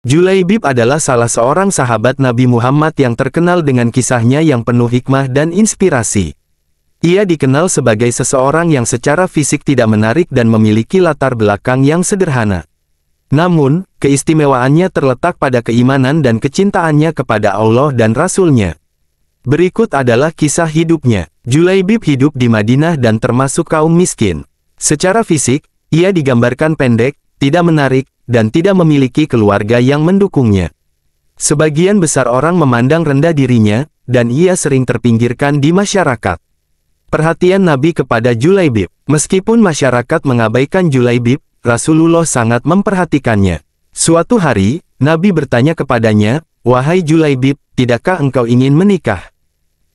Julaibib adalah salah seorang sahabat Nabi Muhammad yang terkenal dengan kisahnya yang penuh hikmah dan inspirasi. Ia dikenal sebagai seseorang yang secara fisik tidak menarik dan memiliki latar belakang yang sederhana. Namun, keistimewaannya terletak pada keimanan dan kecintaannya kepada Allah dan Rasul-Nya. Berikut adalah kisah hidupnya. Julaibib hidup di Madinah dan termasuk kaum miskin. Secara fisik, ia digambarkan pendek, tidak menarik, dan tidak memiliki keluarga yang mendukungnya. Sebagian besar orang memandang rendah dirinya, dan ia sering terpinggirkan di masyarakat. Perhatian Nabi kepada Julaibib. Meskipun masyarakat mengabaikan Julaibib, Rasulullah sangat memperhatikannya. Suatu hari, Nabi bertanya kepadanya, "Wahai Julaibib, tidakkah engkau ingin menikah?"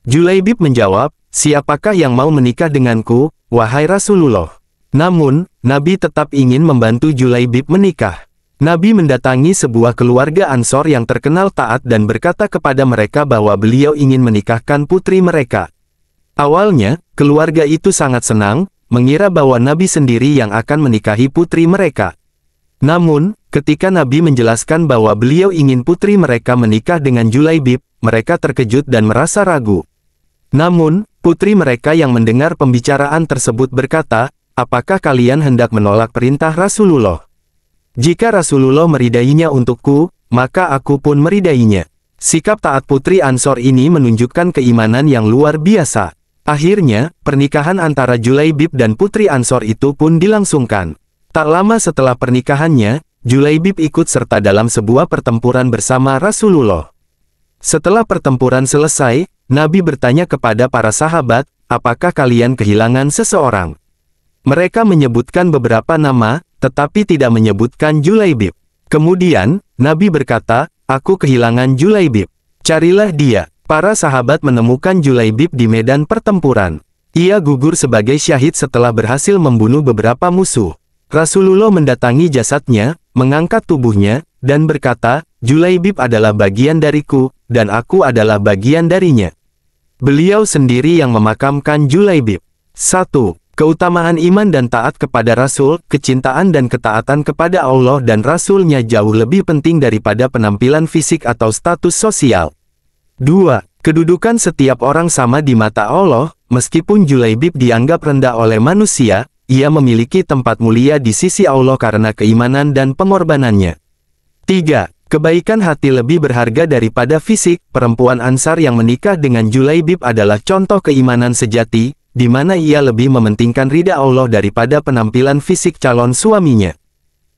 Julaibib menjawab, "Siapakah yang mau menikah denganku, wahai Rasulullah?" Namun, Nabi tetap ingin membantu Julaibib menikah. Nabi mendatangi sebuah keluarga Ansor yang terkenal taat dan berkata kepada mereka bahwa beliau ingin menikahkan putri mereka. Awalnya, keluarga itu sangat senang, mengira bahwa Nabi sendiri yang akan menikahi putri mereka. Namun, ketika Nabi menjelaskan bahwa beliau ingin putri mereka menikah dengan Julaibib, mereka terkejut dan merasa ragu. Namun, putri mereka yang mendengar pembicaraan tersebut berkata, "Apakah kalian hendak menolak perintah Rasulullah? Jika Rasulullah meridainya untukku, maka aku pun meridainya." Sikap taat putri Ansor ini menunjukkan keimanan yang luar biasa. Akhirnya, pernikahan antara Julaibib dan putri Ansor itu pun dilangsungkan. Tak lama setelah pernikahannya, Julaibib ikut serta dalam sebuah pertempuran bersama Rasulullah. Setelah pertempuran selesai, Nabi bertanya kepada para sahabat, "Apakah kalian kehilangan seseorang?" Mereka menyebutkan beberapa nama, tetapi tidak menyebutkan Julaibib. Kemudian, Nabi berkata, "Aku kehilangan Julaibib. Carilah dia." Para sahabat menemukan Julaibib di medan pertempuran. Ia gugur sebagai syahid setelah berhasil membunuh beberapa musuh. Rasulullah mendatangi jasadnya, mengangkat tubuhnya, dan berkata, "Julaibib adalah bagian dariku, dan aku adalah bagian darinya." Beliau sendiri yang memakamkan Julaibib. 1. Keutamaan iman dan taat kepada Rasul, kecintaan dan ketaatan kepada Allah dan Rasul-Nya jauh lebih penting daripada penampilan fisik atau status sosial. 2. Kedudukan setiap orang sama di mata Allah, meskipun Julaibib dianggap rendah oleh manusia, ia memiliki tempat mulia di sisi Allah karena keimanan dan pengorbanannya. 3. Kebaikan hati lebih berharga daripada fisik. Perempuan Ansar yang menikah dengan Julaibib adalah contoh keimanan sejati, di mana ia lebih mementingkan ridha Allah daripada penampilan fisik calon suaminya.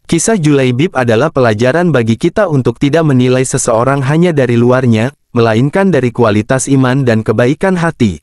Kisah Julaibib adalah pelajaran bagi kita untuk tidak menilai seseorang hanya dari luarnya, melainkan dari kualitas iman dan kebaikan hati.